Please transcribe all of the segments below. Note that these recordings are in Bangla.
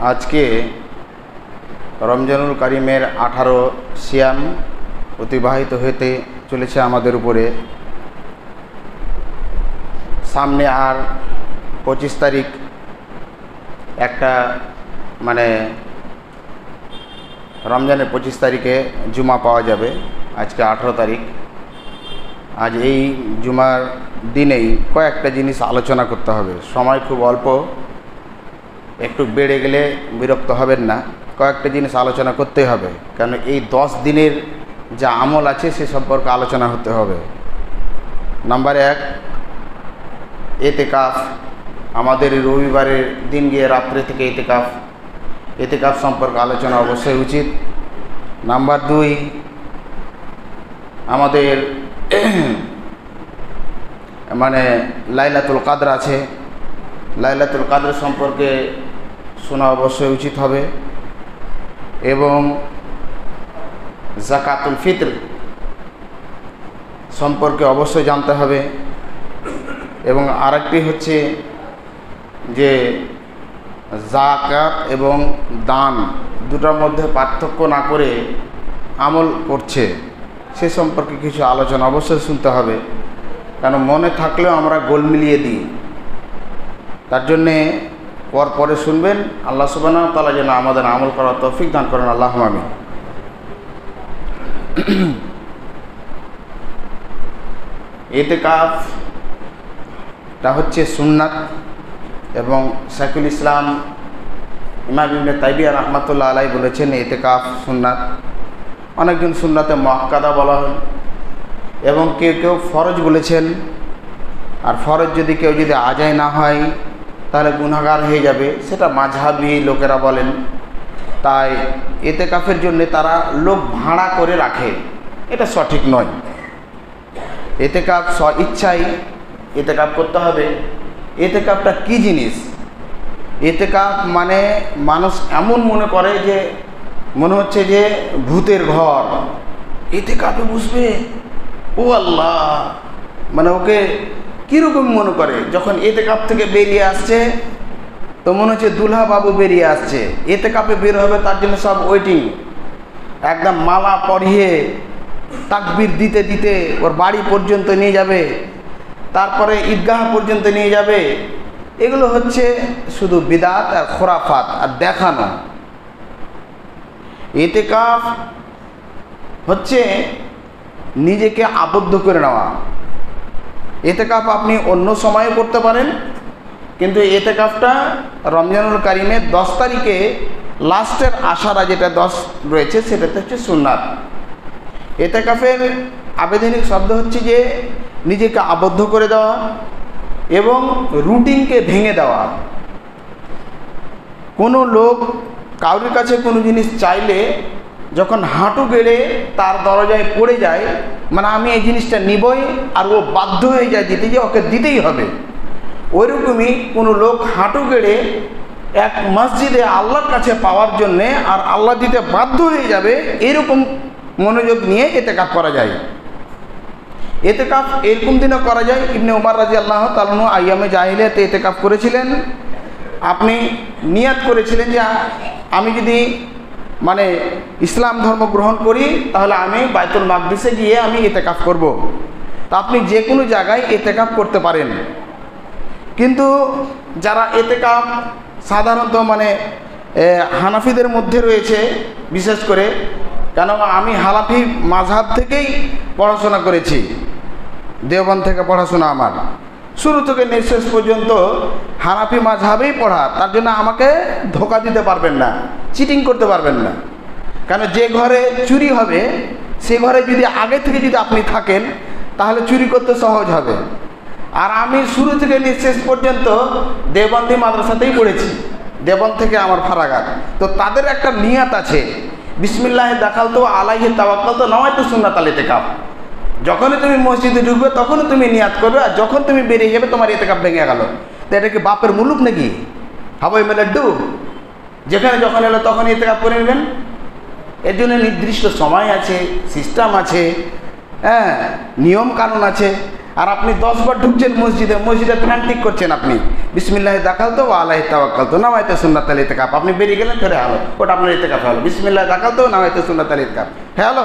আজকে রমজানুল কারিমের 18 সিয়াম অতিবাহিত হতে চলেছে আমাদের উপরে। সামনে আর 25 তারিখ একটা রমজানের 25 তারিখে জুমা পাওয়া যাবে। আজকে 18 তারিখ। আজ এই জুমার দিনেই কয়েকটা জিনিস আলোচনা করতে হবে। সময় খুব অল্প, একটু বেড়ে গেলে বিরক্ত হবেন না। কয়েকটা জিনিস আলোচনা করতেই হবে, কারণ এই 10 দিনের যা আমল আছে সে সম্পর্কে আলোচনা হতে হবে। নাম্বার 1, এতেকাফ। আমাদের রবিবারের দিন গিয়ে রাত্রে থেকে এতেকাফ সম্পর্কে আলোচনা অবশ্যই উচিত। নাম্বার 2, আমাদের লাইলাতুল কাদর আছে, লাইলাতুল কাদর সম্পর্কে শোনা অবশ্যই উচিত হবে। এবং যাকাতুল ফিতর সম্পর্কে অবশ্যই জানতে হবে। এবং আরেকটি হচ্ছে যে যাকাত এবং দান দুটোর মধ্যে পার্থক্য না করে আমল করছে সে সম্পর্কে কিছু আলোচনা অবশ্যই শুনতে হবে, কারণ মনে থাকলেও আমরা গোল মিলিয়ে দিই। তার জন্যে পরে শুনবেন। আল্লাহ সুবহানাহু ওয়া তাআলা যেন আমাদের আমল করার তৌফিক দান করেন, আল্লাহুম্মা আমিন। এতেকাফটা হচ্ছে সুন্নাত, এবং শাইখুল ইসলাম ইমাম ইবনে তাইমিয়া রাহমাতুল্লাহ আলাইহি বলেছেন এতেকাফ সুন্নাত। অনেকজন সুন্নাতে মুআক্কাদা বলা হয়, এবং কেউ ফরজ বলেছেন। আর ফরজ যদি কেউ আদায় না হয় তাহলে গুনাহগার হয়ে যাবে, সেটা মাযহাবী লোকেরা বলেন। তাই এতেকাফের জন্য তারা লোক ভাড়া করে রাখে, এটা সঠিক নয়। এতেকাফ ইচ্ছাই এতেকাফ করতে হবে। এতেকাফটা কি জিনিস? এতেকাফ মানে মানুষ এমন মনে করে যে মনে হচ্ছে যে ভূতের ঘর, এতেকাফে বসবে, ও আল্লাহ, ওকে কীরকম মনে করে। যখন এতেকাফ থেকে বেরিয়ে আসছে তো মনে হচ্ছে দুলহা বাবু বেরিয়ে আসছে, এতেকাফে বের হবে, তার জন্য সব ওয়েটিং। একদম মালা পরিয়ে তাকবীর দিতে দিতে ওর বাড়ি পর্যন্ত নিয়ে যাবে, তারপরে ঈদগাহ পর্যন্ত নিয়ে যাবে। এগুলো হচ্ছে শুধু বিদআত আর খোরাফাত আর দেখানো। এতেকাফ হচ্ছে নিজেকে আবদ্ধ করে নেওয়া। এতেকাফ আপনি অন্য সময়ে করতে পারেন, কিন্তু এতেকাফটা রমজানুল কারিমের 10 তারিখে লাস্টের আশারা যেটা 10 রয়েছে সেটাতে হচ্ছে সুন্নাত। এতেকাফের আবেদনিক শব্দ হচ্ছে যে নিজেকে আবদ্ধ করে দেওয়া এবং রুটিনকে ভেঙে দেওয়া। কোনো লোক কারোর কাছে কোনো জিনিস চাইলে যখন হাঁটু গেড়ে তার দরজায় পড়ে যায়, আমি এই জিনিসটা নিবই, আর ও বাধ্য হয়ে যায় দিতে, যে ওকে দিতেই হবে। ওইরকমই কোনো লোক হাঁটু গেড়ে এক মসজিদে আল্লাহর কাছে পাওয়ার জন্যে আর আল্লাহ দিতে বাধ্য হয়ে যাবে, এরকম মনোযোগ নিয়ে এতেকাফ করা যায়। এতেকাফ এরকম দিনও করা যায়। ইবনে উমর রাদিয়াল্লাহু তাআলা আনহু আইয়ামে জাহিলিয়াতে এতেকাফ করেছিলেন। আপনি নিয়াত করেছিলেন যে আমি যদি ইসলাম ধর্ম গ্রহণ করি তাহলে আমি বাইতুল মাকদিসে গিয়ে আমি এতেকাফ করব। তা আপনি যে কোনো জায়গায় এতেকাফ করতে পারেন। কিন্তু যারা এতেকাফ সাধারণত হানাফিদের মধ্যে রয়েছে, বিশেষ করে, কেন আমি হানাফি মাযহাব থেকেই পড়াশোনা করেছি, দেওবন্দ থেকে পড়াশোনা আমার, শুরু থেকে শেষ পর্যন্ত হানাফি মাযহাবেই পড়া। তার জন্য আমাকে ধোঁকা দিতে পারবেন না, চিটিং করতে পারবেন না। কেন যে ঘরে চুরি হবে সে ঘরে যদি আগে থেকে আপনি থাকেন তাহলে চুরি করতে সহজ হবে। আর আমি শুরু থেকে শেষ পর্যন্ত দেওবন্দি মাদ্রাসাতেই পড়েছি, দেওবন্দ থেকে আমার ফারাগাত। তো তাদের একটা নিয়াত আছে, বিসমিল্লাহ দাখালতু আলাইহি তাওয়াক্কালতু নাওয়াইতু সুন্নাতাল ইতিকাফ। যখনই তুমি মসজিদে ঢুকবে তখনই তুমি নিয়াত করবে, আর যখন তুমি বেরিয়ে যাবে তোমার ইতিকাফ ভেঙে গেল। তো এটা কি বাপের মুলুক নাকি, হাওয়াই মেলাড্ডু? যেখানে যখন এলো তখন ইতিকাফ করে নেবেন। এর জন্য নির্দিষ্ট সময় আছে, সিস্টেম আছে, নিয়ম কানুন আছে। আর আপনি 10 বার ঢুকছেন মসজিদে প্ল্যান ঠিক করছেন আপনি বিসমিল্লাহি দাখালতু ওয়া আলাইহি তাওয়াক্কালতু নাওয়াইতু সুন্নাতাল ইতিকাফ, আপনি বেরিয়ে গেলেন ফেরে হলো, ওটা আপনার ইতিকাফ হলো। বিসমিল্লাহি দাখালতু নাওয়াইতু সুন্নাতাল ইতিকাফ হলো।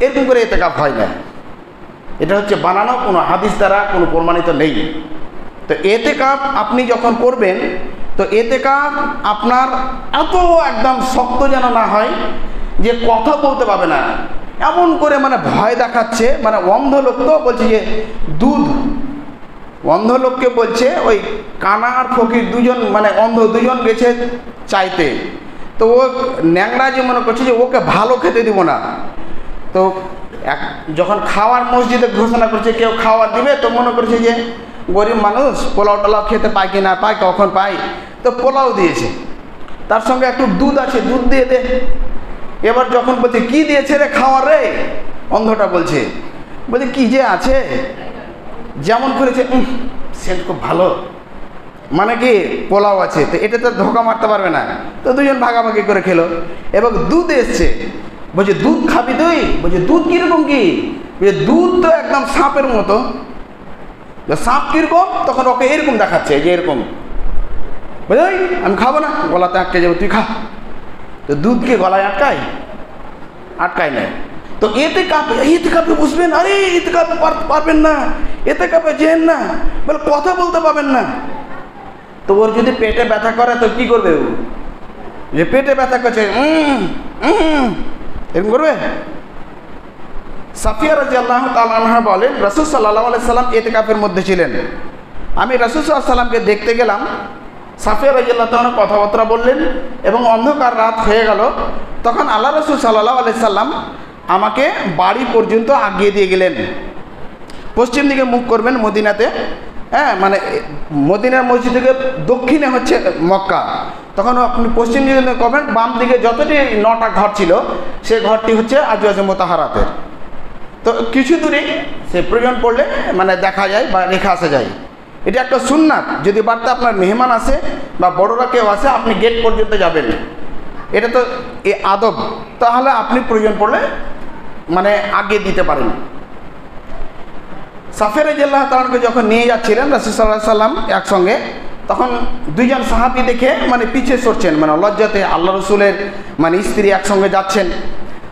এরকম করে ইতিকাফ হয় না, এটা হচ্ছে বানানো, কোনো হাদিস দ্বারা কোনো প্রমাণিত নেই। তো ইতিকাফ আপনি যখন করবেন, তো ইতিকাফ আপনার এত একদম শক্ত যেন না হয় যে কথা বলতে পারবে না, এমন করে মানে ভয় দেখাচ্ছে। মানে অন্ধ লোক তো বলছে যে দুধ, অন্ধ লোককে বলছে ওই কানা আর ফকির দুজন, মানে অন্ধ দুজন গেছে চাইতে, তো ও ন্যাংরা যে মনে করছে যে ওকে ভালো খেতে দিব না। তো যখন খাওয়ার মসজিদে ঘোষণা করছে কেউ খাওয়ার দিবে, তো মনে করছে যে গরিব মানুষ পোলাও টোলাও খেতে পায় কি না পায়, কখন পায়, তো পোলাও দিয়েছে, তার সঙ্গে একটু দুধ আছে, দুধ দিয়ে দে। এবার যখন বলছে কি দিয়েছে রে খাওয়ার রে, অন্ধটা বলছে কি যে আছে, যেমন করেছে সেন্ট খুব ভালো, মানে কি পোলাও আছে, তো এটা তো ধোকা মারতে পারবে না, তো দুজন ভাগাভাগি করে খেলো। এবং দুধ এসছে, বলছে দুধ খাবি তুই, বলছে দুধ কীরকম কি, বলছে দুধ তো একদম সাপের মতো। সাপ কীরকম, তখন ওকে এরকম দেখাচ্ছে যে এরকম, বলে আমি খাবো না, গলাতে আটকে যাবো, তুই খা। তো দুধকে গলায় আটকায় না। তো এতে কাপে বুঝবেন, আরে এতে কাপে পারবেন না, এতে কাপে যেন না, বলে কথা বলতে পারবেন না। তো ওর যদি পেটে ব্যথা করে তো কি করবে, ও যে পেটে ব্যথা করছে এরকম করবে। সাফিয়া রাদিয়াল্লাহু তাআলা আনহা বলেন, রাসূল সাল্লাল্লাহু আলাইহি সাল্লাম ইতিকাফের মধ্যে ছিলেন, আমি রাসূল সাল্লাল্লাহু আলাইহি সাল্লামকে দেখতে গেলাম। সাফিয়া রাদিয়াল্লাহু তাআলা কথাবার্তা বললেন এবং অন্ধকার রাত হয়ে গেল। তখন আল্লাহ রাসূল সাল্লাল্লাহু আলাইহি সাল্লাম আমাকে বাড়ি পর্যন্ত আগিয়ে দিয়ে গেলেন। পশ্চিম দিকে মুখ করবেন মদিনাতে, হ্যাঁ, মানে মদিনার মসজিদ থেকে দক্ষিণে হচ্ছে মক্কা, তখন আপনি পশ্চিম দিকে করবেন, বাম দিকে যতটি 9টা ঘর ছিল সে ঘরটি হচ্ছে আজওয়াজে মুতাহারাতের। তো কিছু দূরে সে প্রয়োজন পড়লে মানে দেখা যায় বা রেখে আসা যায়, এটা একটা সুন্নাত। যদি বাড়িতে আপনার মেহমান আসে বা বড়রা কেউ আসে, আপনি গেট পর্যন্ত যাবেন, এটা তো এ আদব, তাহলে আপনি প্রয়োজন পড়লে মানে আগে দিতে পারেন। সাফিয়া রাদিয়াল্লাহু তাআলাকে যখন নিয়ে যাচ্ছিলেন রাসূল সাল্লাল্লাহু আলাইহি সাল্লাম একসঙ্গে, তখন দুইজন সাহাবী দেখে মানে পিছে সরছেন, মানে লজ্জাতে, আল্লাহ রসুলের মানে স্ত্রী একসঙ্গে যাচ্ছেন।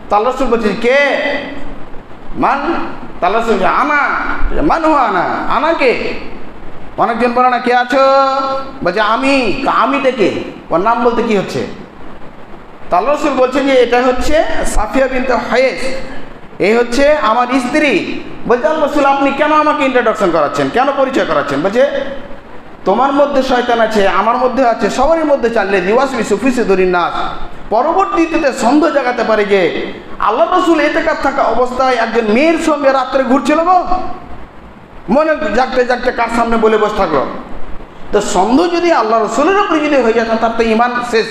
তো আল্লাহ রসুল বলছেন কে, মান, আল্লাহ রসুল আনা, মান হো আনা, আনা কে, অনেকজন বলে না কে আছো, বলছে আমি থেকে, ওর নাম বলতে কি হচ্ছে। তো আল্লাহ রসুল বলছেন যে এটা হচ্ছে সাফিয়া বিনতে হুয়াইস, এই হচ্ছে আমার স্ত্রী। বলছে আল্লাহ রসুল আপনি কেন আমাকে ইন্ট্রোডাকশন করাচ্ছেন, কেন পরিচয় করাচ্ছেন। বলছে তোমার মধ্যে শয়তান আছে, আমার মধ্যে আছে, সবারই মধ্যে চাললে রিওয়াসবি সুফিসে দরিন নাস, পরবর্তীতে সন্দেহ জাগাতে পারে যে আল্লাহ রসুল ইতিকাফ থাকা অবস্থায় একজন মেয়ের সঙ্গে রাত্রে ঘুরছিল গো, মনে জাগতে জাগতে কার সামনে বলে বসে থাকলো। তো সন্দেহ যদি আল্লাহ রসুলের উপরে যদি হয়ে যেত, তার তো ইমান শেষ।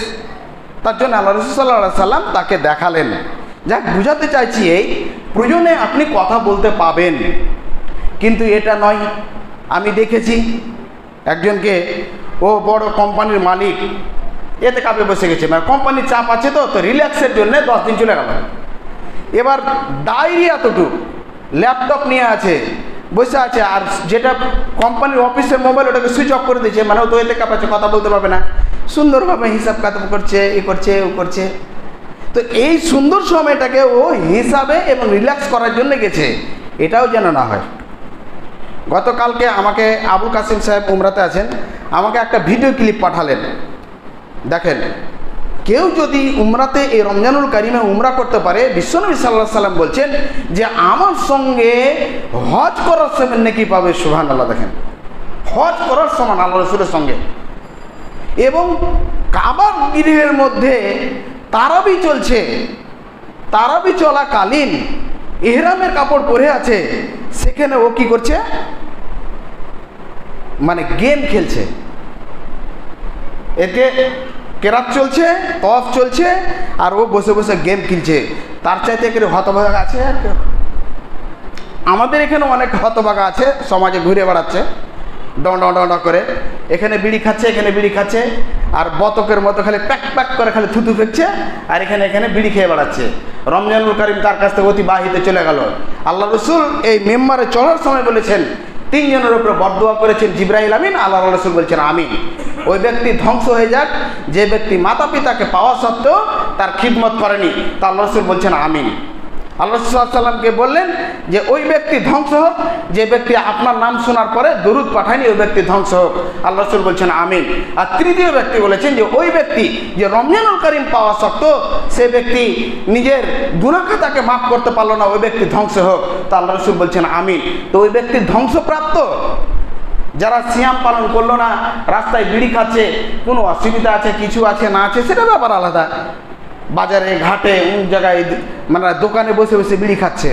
তার জন্য আল্লাহ রসুল সাল্লাল্লাহু আলাইহি সাল্লাম তাকে দেখালেন। যাক, বুঝাতে চাইছি এই প্রয়োজনে আপনি কথা বলতে পাবেন, কিন্তু এটা নয়। আমি দেখেছি একজনকে, ও বড় কোম্পানির মালিক, এতে কাপে বসে গেছে, মানে কোম্পানির চাপ আছে, তো রিল্যাক্সের জন্য 10 দিন চলে গেল। এবার ডায়েরি এতটুকু, ল্যাপটপ নিয়ে আছে, বসে আছে, আর যেটা কোম্পানির অফিসের মোবাইল ওটাকে সুইচ অফ করে দিয়েছে, মানে ও তো এতে কাপাচ্ছে, কথা বলতে পারবে না, সুন্দরভাবে হিসাব কাতাব করছে, এ করছে ও করছে। তো এই সুন্দর সময়টাকে ও হিসাবে এবং রিল্যাক্স করার জন্য গেছে, এটাও যেন না হয়। গতকালকে আমাকে আবুল কাসিম সাহেব উমরাতে আছেন, আমাকে একটা ভিডিও ক্লিপ পাঠালেন। দেখেন, কেউ যদি উমরাতে এই রমজানুল কারিমে উমরা করতে পারে, বিশ্বনবী সাল্লাল্লাহু আলাইহি সাল্লাম বলছেন যে আমার সঙ্গে হজ করার সমান নেকি পাবে। সুবহানাল্লাহ, দেখেন, হজ করার সমান আল্লাহ রসুলের সঙ্গে। এবং কাবার গৃহের মধ্যে তারাবি চলছে, তারাবি চলাকালীন ইহরামের কাপড় পরে আছে, সেখানে ও কি করছে, মানে গেম খেলছে। এতে কেরাত চলছে, তওয়াফ চলছে, আর ও বসে বসে গেম খেলছে। তার চাইতে এখানে হতভাগা আছে আর কেউ? আমাদের এখানে অনেক হতভাগা আছে, সমাজে ঘুরে বেড়াচ্ছে ডন ডন করে, এখানে বিড়ি খাচ্ছে, এখানে বিড়ি খাচ্ছে, আর বতকের মতো খালি প্যাক প্যাক করে খালি থুতু ফেকছে, আর এখানে বিড়ি খেয়ে বেড়াচ্ছে। রমজানুল কারিম তার কাছ থেকে অতিবাহিত চলে গেল। আল্লাহ রসুল এই মেম্বারে চলার সময় বলেছেন তিনজনের উপরে বদদোয়া করেছেন জিবরাইল আমিন, আল্লাহ রাসূল বলছেন আমিন। ওই ব্যক্তি ধ্বংস হয়ে যাক যে ব্যক্তি মাতা পিতাকে পাওয়া সত্ত্বেও তার খিদমত করেনি, তা আল্লাহ রাসূল বলছেন আমিন। আল্লাহ রাসূল সাল্লাল্লাহু আলাইহি ওয়াসাল্লামকে বললেন যে ওই ব্যক্তি ধ্বংস হোক যে ব্যক্তি আপনার নাম শোনার পরে দরুদ পাঠায়নি, ওই ব্যক্তি ধ্বংস হোক। আল্লাহ রাসূল বলছেন আমিন। আর তৃতীয় ব্যক্তি বলেছেন যে ওই ব্যক্তি যে রমজানুল কারীম পাওয়া সত্ত্বেও সে ব্যক্তি নিজের গুনাহ খাতাকে মাফ করতে পারলো না, ওই ব্যক্তি ধ্বংস হোক। তা আল্লাহ রাসূল বলছেন আমিন। তো ওই ব্যক্তি ধ্বংসপ্রাপ্ত। যারা সিয়াম পালন করলো না, রাস্তায় বিড়ি খাচ্ছে, কোনো অসুবিধা আছে, কিছু আছে না আছে সেটা ব্যাপার আলাদা। বাজারে ঘাটে জায়গায় মানে দোকানে বসে বসে বিড়ি খাচ্ছে।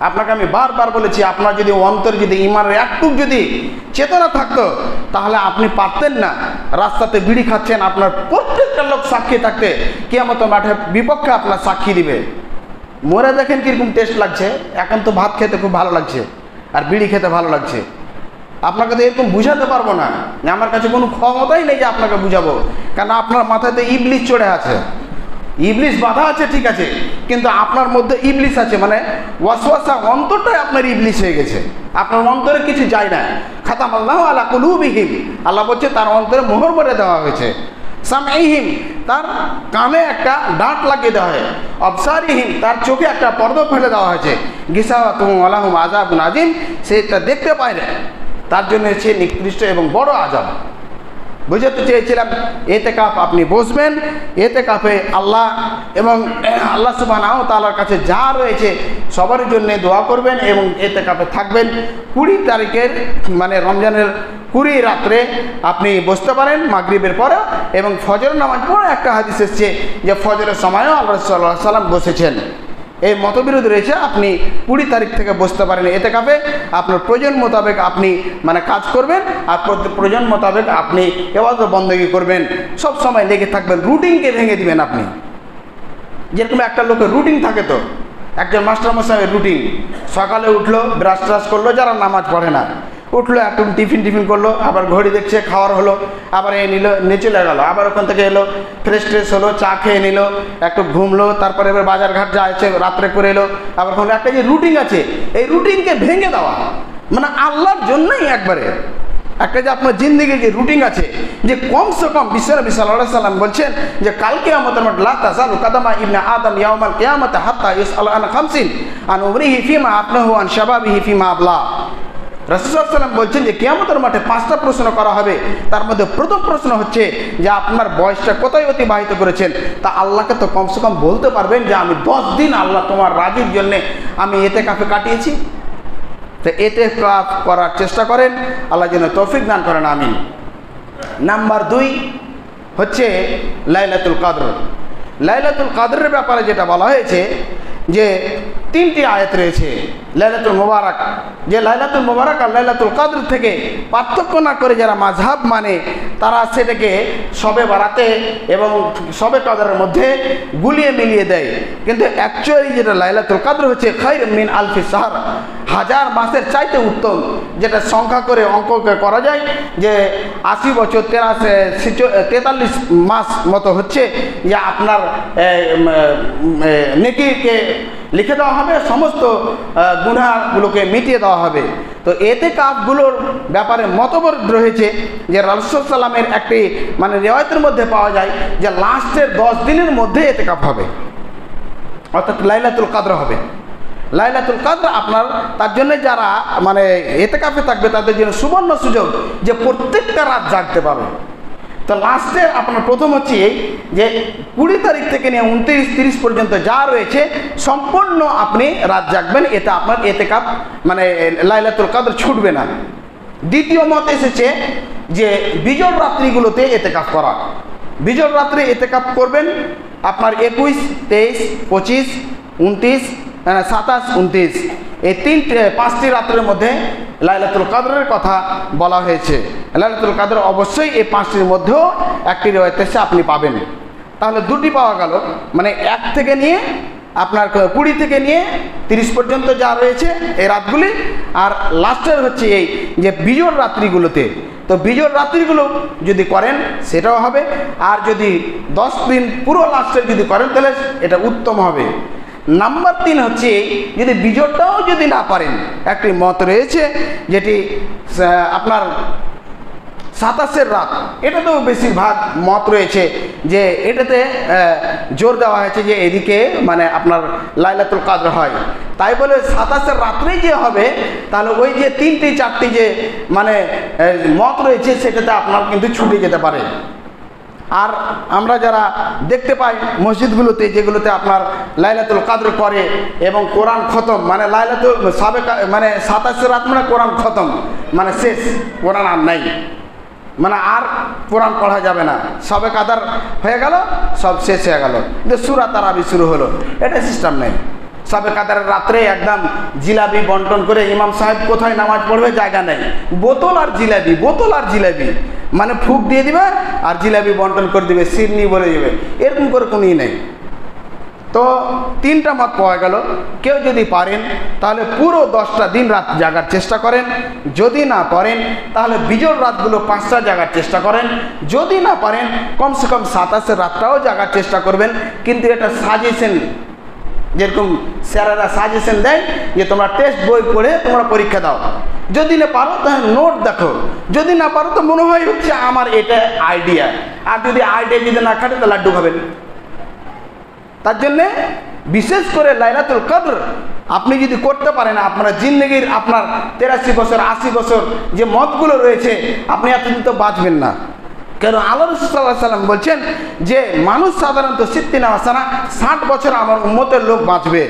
আপনাকে আমি বারবার বলেছি, আপনার যদি অন্তরে যদি ইমানের একটুক যদি চেতনা থাকতো তাহলে আপনি পারতেন না রাস্তাতে বিড়ি খাচ্ছেন, আপনার প্রত্যেকটা লোক সাক্ষী থাকতে কিয়ামতের মাঠে বিপক্ষে আপনার সাক্ষী দিবে। মরে দেখেন কীরকম টেস্ট লাগছে, এখন তো ভাত খেতে খুব ভালো লাগছে আর বিড়ি খেতে ভালো লাগছে। আপনাকে তো এরকম বুঝাতে পারবো না, আমার কাছে কোনো ক্ষমতাই নেই যে আপনাকে বুঝাবো, কারণ আপনার মাথায় তো ইবলিস চড়ে আছে, ইবলিস বাধা আছে ঠিক আছে, কিন্তু আপনার মধ্যে ইবলিস আছে, মানে ওয়াসওয়াসা অন্তরটাই আপনার ইবলিস হয়ে গেছে, আপনার অন্তরে কিছু যায় না। খাতামাল্লাহু আলা কুলুবিহিম, আল্লাহ বলছে তার অন্তরে মোহর করে দেওয়া হয়েছে। সামঈহিম, তার কানে একটা ডাঁট লাগিয়ে দেওয়া হয়। আবসারিহিম, তার চোখে একটা পর্দা ফেলে দেওয়া হয়েছে। গিসাওয়াতুহুম ওয়ালাহুম আযাবুন আযীম, সেটা দেখতে পায় না, তার জন্য হচ্ছে নিকৃষ্ট এবং বড় আযাব। বুঝাতে চেয়েছিলাম এতেকাফ আপনি বসবেন, এতেকাফে আল্লাহ এবং আল্লাহ সুবহানাহু ওয়া তাআলার কাছে যা রয়েছে সবার জন্য দোয়া করবেন এবং এতেকাফে থাকবেন। 20 তারিখের মানে রমজানের 20 রাত্রে আপনি বসতে পারেন মাগরিবের পরে, এবং ফজর নামাজ পড়ে একটা হাদিস এসেছে যে ফজরের সময়ও আল্লাহ রাসূল সাল্লাল্লাহু আলাইহি ওয়াসাল্লাম বসেছেন। এই মতবিরোধ রয়েছে, আপনি 20 তারিখ থেকে বসতে পারেন এতেকাফে। আপনার প্রয়োজন মোতাবেক আপনি মানে কাজ করবেন, আর প্রয়োজন মোতাবেক আপনি ইবাদত বন্দেগী করবেন, সব সময় লেগে থাকবেন, রুটিনকে ভেঙে দিবেন। আপনি যেরকম একটা লোকের রুটিন থাকে, তো একজন মাস্টারমশাইয়ের রুটিন, সকালে উঠলো, ব্রাশ ট্রাশ করলো, যারা নামাজ পড়ে না, উঠলো একটু টিফিন করলো, আবার ঘড়ি দেখছে, খাওয়ার হলো, আবার এ নিল, নিয়ে চলে গেলো, আবার ওখান থেকে এলো, ফ্রেশ হলো, চা খেয়ে নিল, একটু ঘুমলো, তারপরে এবার বাজার ঘাট যা আছে রাত্রে করে এলো, আবার কোনো একটা যে রুটিন আছে, এই রুটিনকে ভেঙে দেওয়া মানে আল্লাহর জন্যই একবারে একটা যে আপনার জিন্দিগির যে রুটিন আছে, যে কমসে কম বিশ্বনবী সাল্লাল্লাহু আলাইহি সাল্লাম বলছেন যে কালকে কিয়ামতের মাঠে লা তাযালু কাদামা ইবনে আদম ইয়াউমাল কিয়ামাতি হাত্তা ইউসআল আন খামসিন আন উমরিহি ফিমা আফনাহু আন শাবাবিহি ফিমা আবলা। রাসূল সাল্লাল্লাহু আলাইহি সাল্লাম বলছেন যে কিয়ামতের মাঠে 5টা প্রশ্ন করা হবে, তার মধ্যে প্রথম প্রশ্ন হচ্ছে যে আপনার বয়সটা কোথায় অতিবাহিত করেছেন। তা আল্লাহকে তো কমসে কম বলতে পারবেন যে আমি 10 দিন আল্লাহ তোমার রাজির জন্য আমি এতেকাফে কাটিয়েছি। তো এতেকাফ করার চেষ্টা করেন, আল্লাহ যেন তৌফিক দান করেন, আমিন। নাম্বার 2 হচ্ছে লাইলাতুল কদর। লাইলাতুল কদরের ব্যাপারে যেটা বলা হয়েছে যে 3টি আয়াত রয়েছে লাইলাতুল মুবারাক, যে লাইলাতুল মুবারাক আর লাইলাতুল কদর থেকে পার্থক্য না করে যারা মাযহাব মানে তারা সেটাকে শবে বারাতে এবং শবে কদরের মধ্যে গুলিয়ে মিলিয়ে দেয়, কিন্তু অ্যাকচুয়ালি যেটা লাইলাতুল কদর হচ্ছে খায়রুম মিন আলফি শাহর, 1000 মাসের চাইতে উত্তম। যেটা সংখ্যা করে অঙ্ক করা যায় যে 80 বছর 43 মাস মতো হচ্ছে যে আপনার নেকিকে লিখে দেওয়া হবে, সমস্ত গুনাহগুলোকে মিটিয়ে দেওয়া হবে। তো এতেকাফগুলোর ব্যাপারে মতবিরোধ রয়েছে, যে রাসূল সাল্লাল্লাহু আলাইহি ওয়াসাল্লামের একটি মানে রিওয়ায়াতের মধ্যে পাওয়া যায় যে লাস্টের 10 দিনের মধ্যে এতেকাফ হবে, অর্থাৎ লাইলাতুল কদর হবে। লাইলাতুল কদর আপনার তার জন্য যারা মানে এতেকাফে থাকবে তাদের জন্য সুবর্ণ সুযোগ যে প্রত্যেকটা রাত জাগতে পাবে। তো লাস্টে আপনার প্রথম হচ্ছে এই যে 20 তারিখ থেকে নিয়ে 29-30 পর্যন্ত যা রয়েছে সম্পূর্ণ আপনি রাত জাগবেন, এতে আপনার এতেকাফ মানে লাইলাতুল কদর ছুটবে না। দ্বিতীয় মত এসেছে যে বিজোড় রাত্রিগুলোতে এতেকাফ করা, বিজোড় রাত্রে এতেকাফ করবেন আপনার 21, 23, 25, 29, 27, 29 এই 5টি রাত্রের মধ্যে লাইলাতুল কদরের কথা বলা হয়েছে। লাইলাতুল কদর অবশ্যই এই 5টির মধ্যেও একটি রিওয়ায়াতে আপনি পাবেন। তাহলে 2টি পাওয়া গেল, মানে 1 থেকে নিয়ে আপনার 20 থেকে নিয়ে 30 পর্যন্ত যা রয়েছে এই রাতগুলি, আর লাস্টের হচ্ছে এই যে বিজোড় রাত্রিগুলোতে। তো বিজোড় রাত্রিগুলো যদি করেন সেটাও হবে, আর যদি 10 দিন পুরো লাস্টের যদি করেন তাহলে এটা উত্তম হবে। নাম্বার 3 হচ্ছে যদি বিজোড়টাও যদি না পারেন, একটি মত রয়েছে যেটি আপনার 27-এর রাত, এটাতেও বেশিরভাগ মত রয়েছে যে এটাতে জোর দেওয়া হয়েছে যে এদিকে মানে আপনার লাইলাতুল কদর হয়। তাই বলে 27-এর রাত্রেই যে হবে, তাহলে ওই যে 3টি 4টি যে মানে মত রয়েছে সেটাতে আপনার কিন্তু ছুটে যেতে পারে। আর আমরা যারা দেখতে পাই মসজিদগুলোতে যেগুলোতে আপনার লাইলাতুল কদর করে এবং কোরআন খতম, মানে লাইলাতুল মানে 27-এর রাত মানে কোরআন খতম, মানে শেষ, কোরআন আর নাই, মানে আর কোরআন পড়া যাবে না, সবে কাদার হয়ে গেল, সব শেষ হয়ে গেল, কিন্তু সূরা তারাবি শুরু হলো, এটা সিস্টেম নেই। সবে কাদার রাত্রে একদম জিলাপি বন্টন করে ইমাম সাহেব কোথায় নামাজ পড়বে জায়গা নেই, বোতল আর জিলাপি, বোতল আর জিলাপি, মানে ফুক দিয়ে দিবে আর জিলাপি বন্টন করে দিবে, সিরনি বলে দেবে, এরকম করে কোনোই নেই। তো 3টা মত পাওয়া গেল। কেউ যদি পারেন তাহলে পুরো 10টা দিন রাত জাগার চেষ্টা করেন, যদি না পারেন তাহলে বিজোড় রাতগুলো 5টা জাগার চেষ্টা করেন, যদি না পারেন কমসে কম 27-এর রাতটাও জাগার চেষ্টা করবেন। কিন্তু এটা সাজেশন, যেরকম স্যারেরা সাজেশন দেয় যে তোমরা টেস্ট বই পড়ে তোমরা পরীক্ষা দাও, যদি না পারো তাহলে নোট দেখো, যদি না পারো তো মনে হয় হচ্ছে আমার এটা আইডিয়া, আর যদি আইডিয়া যদি না খাটে তো লাড্ডু খাবেন। তার জন্যে বিশেষ করে লাইলাতুল কদর আপনি যদি করতে পারেন, আপনার জিন্দগির আপনার 83 বছর 80 বছর যে মতগুলো রয়েছে আপনি এতদিন তো বাঁচবেন না। কেন আল্লাহ রাসূল সাল্লাল্লাহু আলাইহি ওয়াসাল্লাম বলছেন যে মানুষ সাধারণত 60 বছর আমার উম্মতের লোক বাঁচবে,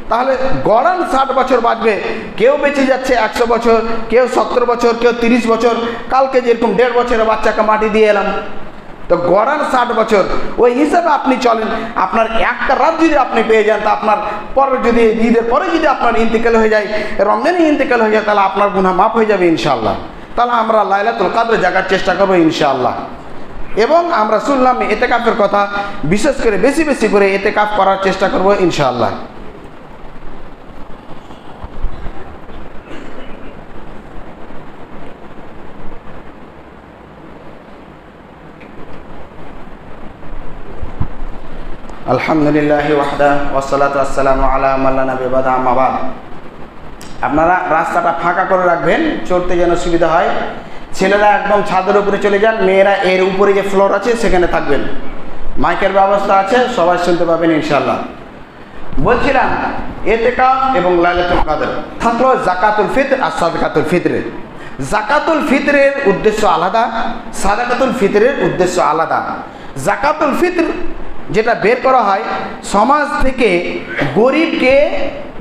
তাহলে গড়ান 60 বছর বাঁচবে। কেউ বেঁচে যাচ্ছে 100 বছর, কেউ 70 বছর, কেউ 30 বছর। কালকে যেরকম 1.5 বছরের বাচ্চাকে মাটি দিয়ে এলাম, তো গড়ান 60 বছর, ওই হিসাবে আপনি চলেন। আপনার একটা রাত যদি আপনি পেয়ে যান, তা আপনার পরে যদি ঈদের পরে যদি আপনার ইন্তেকাল হয়ে যায়, রমজানে ইন্তেকাল হয়ে যায়, তাহলে আপনার গুনাহ মাফ হয়ে যাবে ইনশাআল্লাহ। তাহলে আমরা লাইলাতুল কদর জাগার চেষ্টা করবো ইনশাআল্লাহ। এবং আমরা শুনলাম ইতিকাফের কথা, বিশেষ করে বেশি বেশি করে ইতিকাফ করার চেষ্টা করবো ইনশাআল্লাহ। আলহামদুলিল্লাহ ওয়াহদা ওয়াসসালাতু ওয়াসসালামু আলা মান লা নাবিয়্যা বা'দা, আম্মা বা'দ। আপনারা রাস্তাটা ফাঁকা করে রাখবেন, চড়তে যেন সুবিধা হয়। ছেলেরা একদম ছাদের উপরে চলে যান, মেয়েরা এর উপরে যে ফ্লোর আছে সেখানে থাকবেন। মাইকের ব্যবস্থা আছে, সবাই শুনতে পাবেন ইনশাআল্লাহ। বলছিলাম ইতিকাফ এবং লাইলাতুল কদর থাকলো যাকাতুল ফিতর আর সাদাকাতুল ফিতরের। যাকাতুল ফিতরের উদ্দেশ্য আলাদা, সাদাকাতুল ফিতরের উদ্দেশ্য আলাদা। যাকাতুল ফিতর যেটা বের করা হয় সমাজ থেকে গরিবকে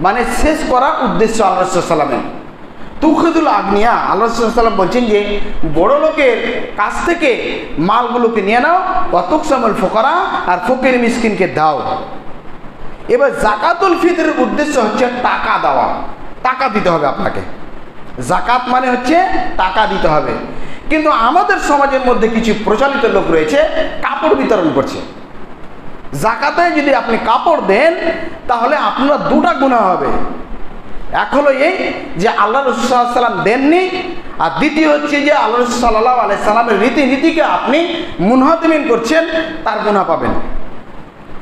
মানে শেষ করা উদ্দেশ্য আল্লাহ রাসূল সাল্লাল্লাহু আলাইহি ওয়াসাল্লাম। তুখযুল আগনিয়া, আল্লাহ রাসূল সাল্লাল্লাহু আলাইহি ওয়াসাল্লাম বলছেন যে বড় লোকের কাছ থেকে মালগুলোকে নিয়ে নাও, ওয়াতুকসামুল ফুকারা, আর ফকির মিসকিনকে দাও। এবার যাকাতুল ফিতরের উদ্দেশ্য হচ্ছে টাকা দেওয়া, টাকা দিতে হবে আপনাকে। যাকাত মানে হচ্ছে টাকা দিতে হবে। কিন্তু আমাদের সমাজের মধ্যে কিছু প্রচলিত লোক রয়েছে কাপড় বিতরণ করছে। যাকাতে যদি আপনি কাপড় দেন তাহলে আপনার 2টা গুনাহ হবে। এক হলো এই যে আল্লাহ রাসূল সাল্লাল্লাহু আলাইহি ওয়াসাল্লাম দেননি, আর দ্বিতীয় হচ্ছে যে আল্লাহ রাসূল সাল্লাল্লাহু আলাইহি ওয়াসাল্লামের রীতিনীতিকে আপনি মুনহাতিমিন করছেন, তার গুনাহ পাবেন।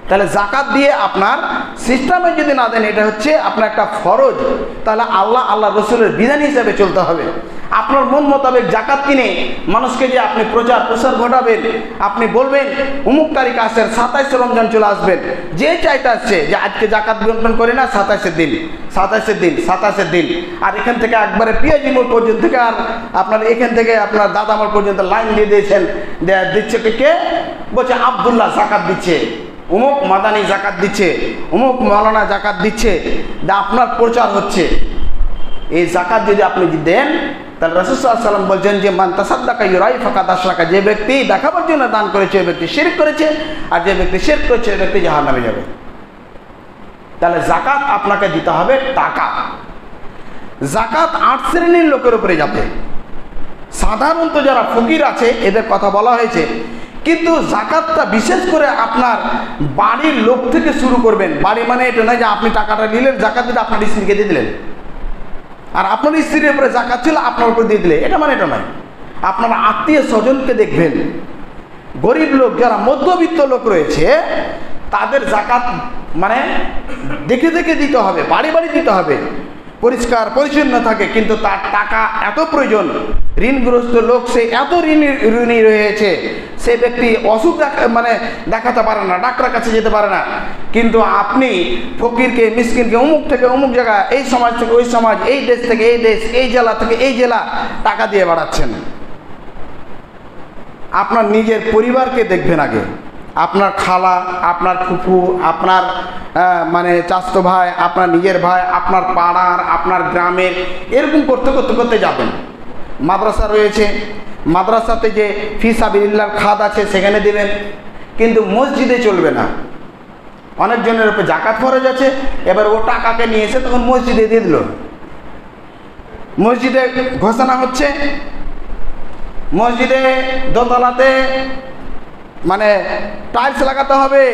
তাহলে যাকাত দিয়ে আপনার সিস্টেমে যদি না দেন, এটা হচ্ছে আপনার একটা ফরজ, তাহলে আল্লাহ রসুলের বিধান হিসাবে চলতে হবে। আপনার মন মোতাবেক যাকাত কিনে মানুষকে যে আপনি প্রচার প্রসার ঘটাবেন, আপনি বলবেন অমুক তারিখ আসেন, 27 রমজান চলে আসবেন, যে চাইতে আসছে যে আজকে যাকাত বন্টন করে না, 27 দিন 27 দিন, আর এখান থেকে একবারে পিয়াজি মোড় পর্যন্ত থেকে আর আপনার এখান থেকে আপনার দাদামোড় পর্যন্ত লাইন দিয়ে দিয়েছেন, দিচ্ছে কে বলছে আব্দুল্লাহ যাকাত দিচ্ছে, অমুক মাদানি যাকাত দিচ্ছে, অমুক মাওলানা যাকাত দিচ্ছে, আপনার প্রচার হচ্ছে। এই যাকাত যদি আপনি দেন তাহলে রাসূল সাল্লাল্লাহু আলাইহি ওয়াসাল্লাম বলছেন যে মান তাসাদ্দাকা ইউরাই ফাকাদ আশরাকা, যে ব্যক্তি দেখাবার জন্য দান করেছে ওই ব্যক্তি শিরক করেছে, আর যে ব্যক্তি শিরক করেছে ওই ব্যক্তি জাহান্নামে যাবে। তাহলে যাকাত আপনাকে দিতে হবে টাকা। যাকাত 8 শ্রেণীর লোকের উপরে যাবে। সাধারণত যারা ফকির আছে এদের কথা বলা হয়েছে, কিন্তু যাকাতটা বিশেষ করে আপনার বাড়ির লোক থেকে শুরু করবেন। বাড়ি মানে এটা নয় যে আপনি টাকাটা নিলেন, যাকাত দিলে আপনার স্ত্রীকে দিয়ে দিলেন, আর আপনার স্ত্রীর উপরে যাকাত ছিল আপনার উপরে দিয়ে দিলে, এটা মানে এটা নয়। আপনার আত্মীয় স্বজনকে দেখবেন, গরিব লোক যারা মধ্যবিত্ত লোক রয়েছে তাদের যাকাত মানে দেখে দেখে দিতে হবে, বাড়ি বাড়ি দিতে হবে, পরিষ্কার পরিচ্ছন্ন থাকে। কিন্তু তার টাকা এত প্রয়োজন, ঋণগ্রস্ত লোক, সে এত ঋণী রয়েছে, সে ব্যক্তি অসুখ দেখাতে পারে না, ডাক্তারের কাছে যেতে পারে না। কিন্তু আপনি ফকিরকে, মিসকিনকে অমুক থেকে অমুক জায়গা, এই সমাজ থেকে ওই সমাজ, এই দেশ থেকে এই দেশ, এই জেলা থেকে এই জেলা টাকা দিয়ে বাড়াচ্ছেন। আপনার নিজের পরিবারকে দেখবেন আগে, আপনার খালা, আপনার ফুফু, আপনার চাচতো ভাই, আপনার নিজের ভাই, আপনার পাড়ার, আপনার গ্রামের, এরকম করতে করতে করতে যাবেন। মাদ্রাসা রয়েছে, মাদ্রাসাতে যে ফি সাবিলিল্লাহর খাত আছে সেখানে দেবেন, কিন্তু মসজিদে চলবে না। অনেকজনের উপর জাকাত ফরজ আছে, এবার ও টাকাকে নিয়ে এসে তখন মসজিদে দিয়ে দিল। মসজিদে ঘোষণা হচ্ছে, মসজিদে দোতলাতে টাইলস লাগাতে হবে।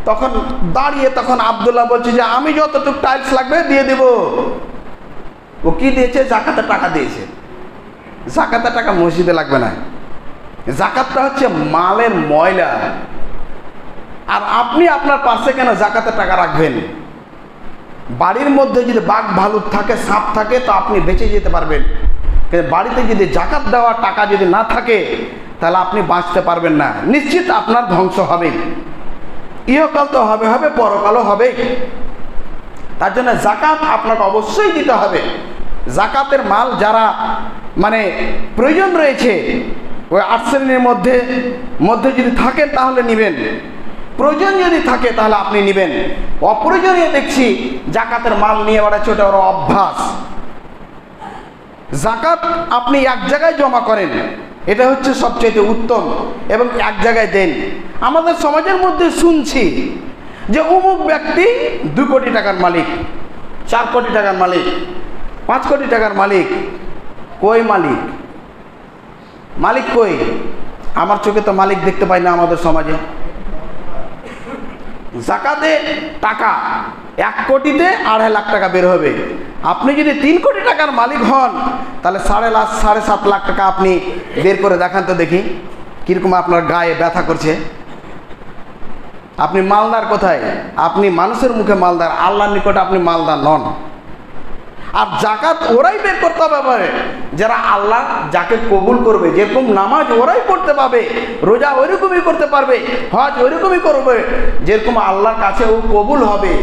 তখন দাঁড়িয়ে তখন আব্দুল্লাহ বলছে যে আমি যতটুকু টাইলস লাগবে দিয়ে দেব। ও কি দিয়েছে? জাকাতের টাকা দিয়েছে। জাকাতের টাকা মসজিদে লাগবে না, জাকাতটা হচ্ছে মালের ময়লা। আর আপনি আপনার পাশে কেন জাকাতের টাকা রাখবেন? বাড়ির মধ্যে যদি বাঘ ভালুক থাকে, সাপ থাকে, তো আপনি বেঁচে যেতে পারবেন। কিন্তু বাড়িতে যদি জাকাত দেওয়ার টাকা যদি না থাকে, তাহলে আপনি বাঁচতে পারবেন না, নিশ্চিত আপনার ধ্বংস হবে। ইহকাল তো হবে হবে, পরকালও হবে। তার জন্য জাকাত আপনাকে অবশ্যই দিতে হবে। জাকাতের মাল যারা প্রয়োজন রয়েছে, ওই 8 শ্রেণীর মধ্যে যদি থাকেন তাহলে নেবেন, প্রয়োজন যদি থাকে তাহলে আপনি নেবেন। অপ্রয়োজনীয় দেখছি জাকাতের মাল নিয়ে বেড়াচ্ছে, ওটা ওর অভ্যাস। জাকাত আপনি এক জায়গায় জমা করেন, এটা হচ্ছে সবচেয়ে উত্তম, এবং এক জায়গায় দেন। আমাদের সমাজের মধ্যে শুনছি যে অমুক ব্যক্তি 2 কোটি টাকার মালিক, 4 কোটি টাকার মালিক, 5 কোটি টাকার মালিক। কই মালিক? মালিক কই? আমার চোখে তো মালিক দেখতে পাই না আমাদের সমাজে। জাকাতে টাকা 1 কোটিতে 2.5 লাখ টাকা বের হবে। আপনি যদি 3 কোটি টাকার মালিক হন, তাহলে 7.5 লাখ টাকা আপনি বের করে দেখান তো দেখি কীরকম আপনার গায়ে ব্যথা করছে। আপনি মালদার কোথায়? আপনি মানুষের মুখে মালদার, আল্লাহর নিকটে আপনি মালদার নন। আর জাকাত ওরাই বের করতে পারবে যারা আল্লাহ যাকে কবুল করবে। যেরকম নামাজ ওরাই পড়তে পারবে, রোজা ওইরকমই করতে পারবে, হজ ওইরকমই করবে, যেরকম আল্লাহর কাছে ও কবুল হবে,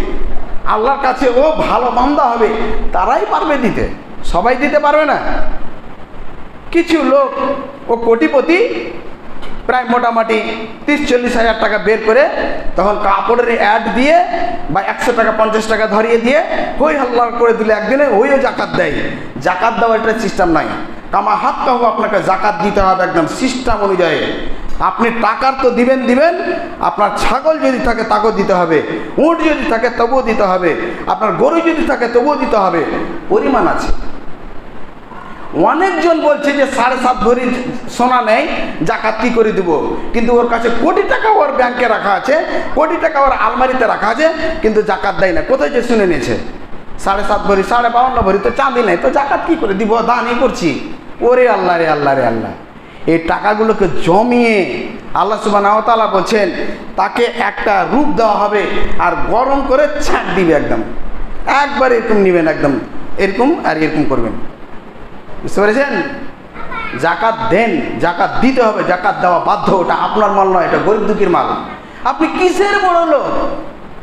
আল্লাহর কাছে ও ভালো বান্দা হবে, তারাই পারবে দিতে। সবাই দিতে পারবে না। কিছু লোক ও কোটিপতি, প্রায় মোটামুটি 30-40 হাজার টাকা বের করে তখন কাপড়ের অ্যাড দিয়ে বা 100 টাকা 50 টাকা ধরিয়ে দিয়ে হই হাল্লা করে দিলে একদিনে ওইও জাকাত দেয়। জাকাত দেওয়ার একটা সিস্টেম নাই। কামা হাত কাহু আপনাকে জাকাত দিতে হবে একদম সিস্টেম অনুযায়ী। আপনি টাকার তো দিবেন, আপনার ছাগল যদি থাকে তাকেও দিতে হবে, উট যদি থাকে তবুও দিতে হবে, আপনার গরু যদি থাকে তবুও দিতে হবে। পরিমাণ আছে। অনেকজন বলছে যে 7.5 ভরি সোনা নেই, জাকাত কি করে দিব? কিন্তু ওর কাছে কোটি টাকা ওর ব্যাংকে রাখা আছে, কোটি টাকা ওর আলমারিতে রাখা আছে, কিন্তু জাকাত দেয় না। কোথায় যে শুনে নিয়েছে? 7.5 ভরি, 52 ভরি তো চাঁদি নেই, তো জাকাত কি করে দিব? দানই করছি। ওরে আল্লাহ রে আল্লাহ রে আল্লাহ! এই টাকাগুলোকে জমিয়ে আল্লাহ সুবহানাহু ওয়া তাআলা বলছেন তাকে একটা রূপ দেওয়া হবে, আর গরম করে ছাঁক দিবে একদম। একবার এরকম নেবেন, একদম এরকম আর এরকম করবেন। বুঝতে পেরেছেন? জাকাত দেন, জাকাত দিতে হবে, জাকাত দেওয়া বাধ্য। ওটা আপনার মাল নয়, এটা গরিব দুঃখীর মাল। আপনি কিসের বড় লোক